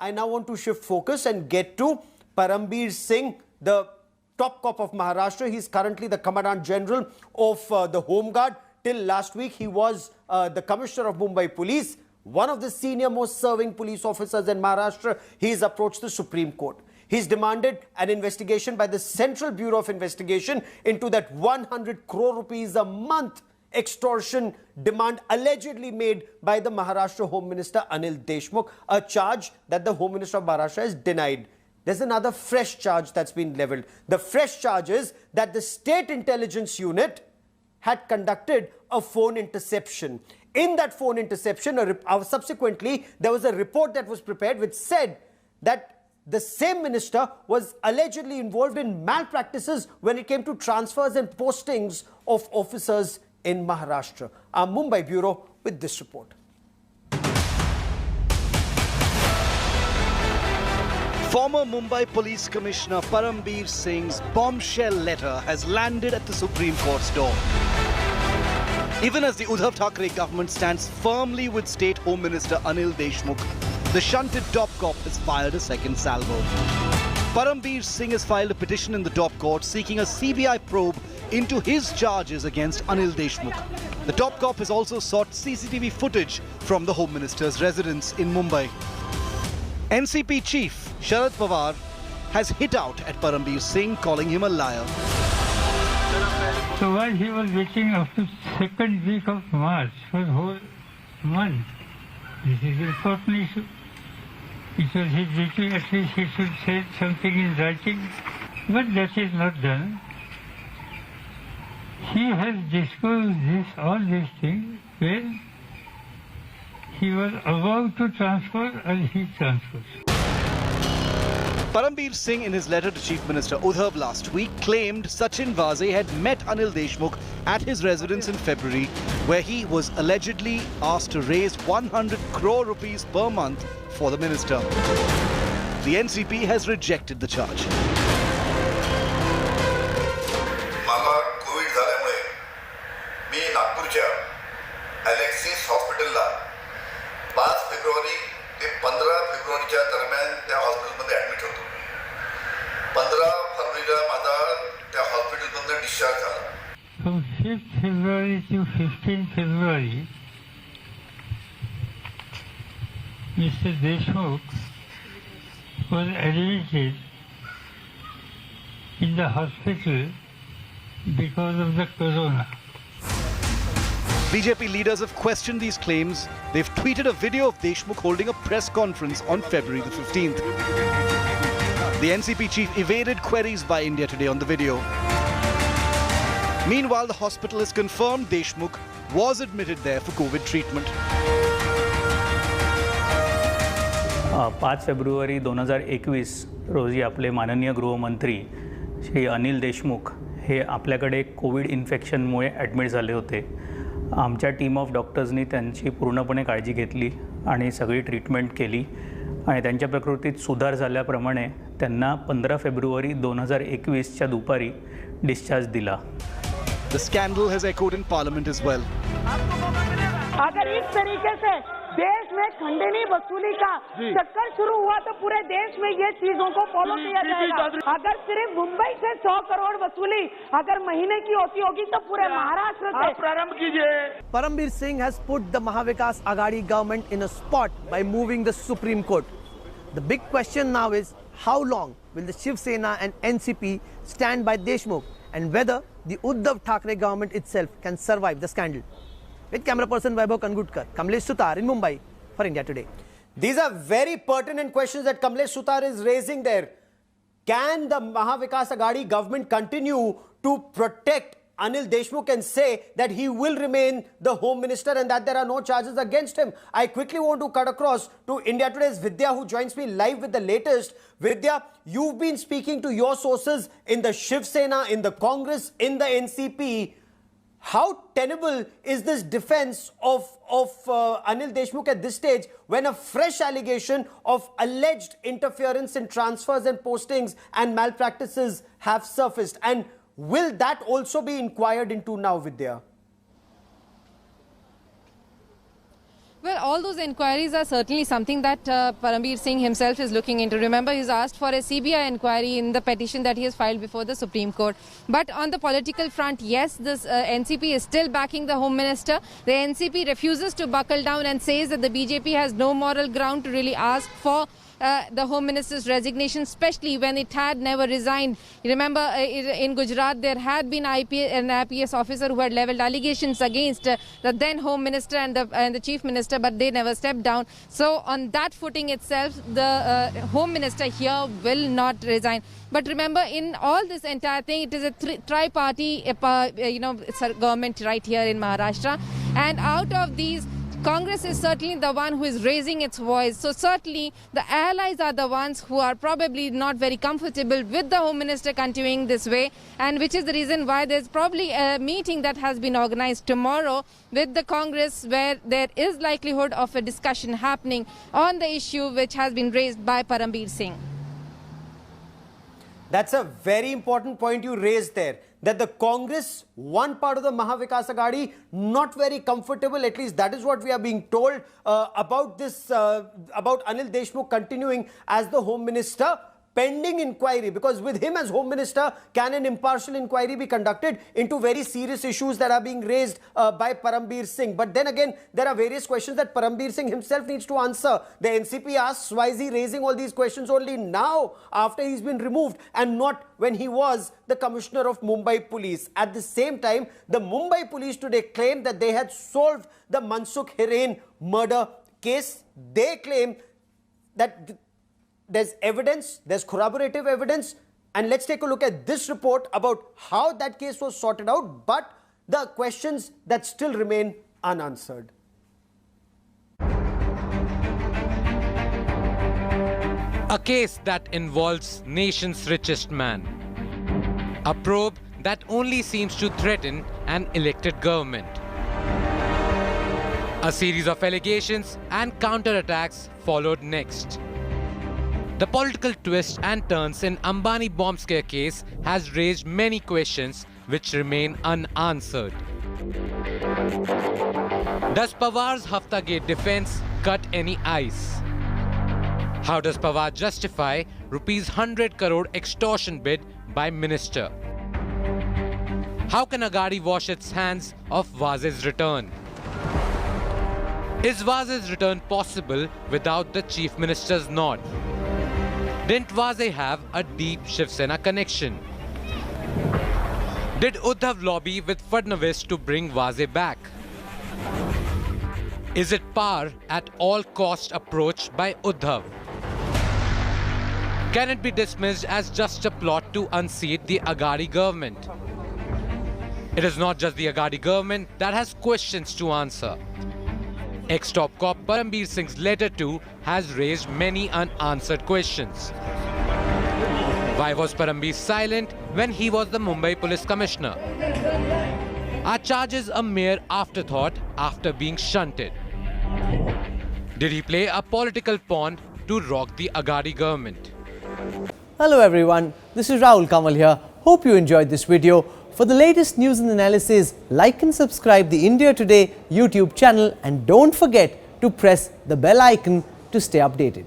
I now want to shift focus and get to Parambir Singh, the top cop of Maharashtra. He's currently the Commandant General of the Home Guard. Till last week, he was the Commissioner of Mumbai Police, one of the senior most serving police officers in Maharashtra. He's approached the Supreme Court. He's demanded an investigation by the Central Bureau of Investigation into that 100 crore rupees a month extortion demand allegedly made by the Maharashtra Home Minister Anil Deshmukh, a charge that the Home Minister of Maharashtra has denied. There's another fresh charge that's been leveled. The fresh charge is that the State Intelligence Unit had conducted a phone interception. In that phone interception, subsequently, there was a report that was prepared which said that the same minister was allegedly involved in malpractices when it came to transfers and postings of officers in Maharashtra. Our Mumbai Bureau with this report. Former Mumbai Police Commissioner Parambir Singh's bombshell letter has landed at the Supreme Court's door. Even as the Uddhav Thackeray government stands firmly with State Home Minister Anil Deshmukh, the shunted top cop has fired a second salvo. Parambir Singh has filed a petition in the top court seeking a CBI probe into his charges against Anil Deshmukh. The top cop has also sought CCTV footage from the Home Minister's residence in Mumbai. NCP chief Sharad Pawar has hit out at Parambir Singh, calling him a liar. So while he was waiting up to second week of March for the whole month, this is an important issue. It was his duty, at least he should say something in writing, but that is not done. He has disclosed all these things when he was about to transfer and he transfers. Parambir Singh, in his letter to Chief Minister Uddhav last week, claimed Sachin Vaze had met Anil Deshmukh at his residence in February, where he was allegedly asked to raise 100 crore rupees per month for the minister. The NCP has rejected the charge. मला Covid झाल्यामुळे मी नागपूरच्या Alexis हॉस्पिटलला 5 फेब्रुवारी ते 15 फेब्रुवारीच्या दरम्यान त्या हॉस्पिटलमध्ये admit होतो. 15 फरवरीला माझा त्या हॉस्पिटलमधून डिस्चार्ज झाला. From 5th February to 15th February, Mr. Deshmukh was admitted in the hospital because of the corona. BJP leaders have questioned these claims. They've tweeted a video of Deshmukh holding a press conference on February the 15th. The NCP chief evaded queries by India Today on the video. Meanwhile, the hospital has confirmed Deshmukh was admitted there for COVID treatment. 5 February 2021 रोजी आपले माननीय गृहमंत्री श्री अनिल देशमुख हे आपल्याकडे Covid इन्फेक्शनमुळे admit झाले होते. आमच्या team of डॉक्टर्सनी त्यांची पूर्णपणे काळजी घेतली आणि सगळी ट्रीटमेंट केली आणि त्यांच्या प्रकृतीत सुधार झाल्याप्रमाणे त्यांना 15 फेब्रुवारी 2021च्या दुपारी डिस्चार्ज दिला. The scandal has echoed in Parliament as well. अगर इस तरीके से देश में खंडनी वसूली का चक्कर शुरू हुआ तो पूरे देश में ये चीजों को फॉलो किया जाएगा. अगर सिर्फ मुंबई से 100 करोड़ वसूली अगर महीने की होगी तो पूरे महाराष्ट्र से प्रारंभ कीजिए. Parambir Singh has put the Mahavikas Aghadi government in a spot by moving the Supreme Court. The big question now is how long will the Shiv Sena and NCP stand by Deshmukh and whether the Uddhav Thackeray government itself can survive the scandal. With camera person Vaibhav Kangutkar, Kamlesh Sutar in Mumbai for India Today. These are very pertinent questions that Kamlesh Sutar is raising there. Can the Mahavikas Aghadi government continue to protect Anil Deshmukh and say that he will remain the Home Minister and that there are no charges against him? I quickly want to cut across to India Today's Vidya, who joins me live with the latest. Vidya, you've been speaking to your sources in the Shiv Sena, in the Congress, in the NCP. How tenable is this defense of Anil Deshmukh at this stage when a fresh allegation of alleged interference in transfers and postings and malpractices have surfaced? And will that also be inquired into now, Vidya? Well, all those inquiries are certainly something that Parambir Singh himself is looking into. Remember, he's asked for a CBI inquiry in the petition that he has filed before the Supreme Court. But on the political front, yes, this NCP is still backing the Home Minister. The NCP refuses to buckle down and says that the BJP has no moral ground to really ask for the Home Minister's resignation, especially when it had never resigned. You remember in Gujarat there had been an IPS officer who had levelled allegations against the then Home Minister and the Chief Minister, but they never stepped down. So on that footing itself, the Home Minister here will not resign. But remember, in all this entire thing, it is a tri-party government right here in Maharashtra, and out of these, Congress is certainly the one who is raising its voice. So certainly the allies are the ones who are probably not very comfortable with the Home Minister continuing this way, and which is the reason why there's probably a meeting that has been organized tomorrow with the Congress, where there is likelihood of a discussion happening on the issue which has been raised by Parambir Singh. That's a very important point you raised there, that the Congress, one part of the Mahavikas Aghadi, not very comfortable, at least that is what we are being told about this, about Anil Deshmukh continuing as the Home Minister, pending inquiry, because with him as Home Minister, can an impartial inquiry be conducted into very serious issues that are being raised by Parambir Singh. But then again, there are various questions that Parambir Singh himself needs to answer. The NCP asks, why is he raising all these questions only now, after he's been removed, and not when he was the Commissioner of Mumbai Police? At the same time, the Mumbai Police today claimed that they had solved the Mansukh Hiren murder case. They claim that there's evidence, there's corroborative evidence, and let's take a look at this report about how that case was sorted out, but the questions that still remain unanswered. A case that involves nation's richest man. A probe that only seems to threaten an elected government. A series of allegations and counterattacks followed next. The political twists and turns in Ambani bomb scare case has raised many questions which remain unanswered. Does Pawar's Haftagate defense cut any ice? How does Pawar justify rupees 100 crore extortion bid by minister? How can Aghadi wash its hands of Waze's return? Is Waze's return possible without the Chief Minister's nod? Didn't Waze have a deep Shiv Sena connection? Did Uddhav lobby with Fadnavis to bring Waze back? Is it power at all cost approach by Uddhav? Can it be dismissed as just a plot to unseat the Aghadi government? It is not just the Aghadi government that has questions to answer. Ex-top cop Parambir Singh's letter too has raised many unanswered questions. Why was Parambir silent when he was the Mumbai Police Commissioner? Are charges a mere afterthought after being shunted? Did he play a political pawn to rock the Aghadi government? Hello everyone, this is Rahul Kamal here. Hope you enjoyed this video. For the latest news and analysis, like and subscribe the India Today YouTube channel, and don't forget to press the bell icon to stay updated.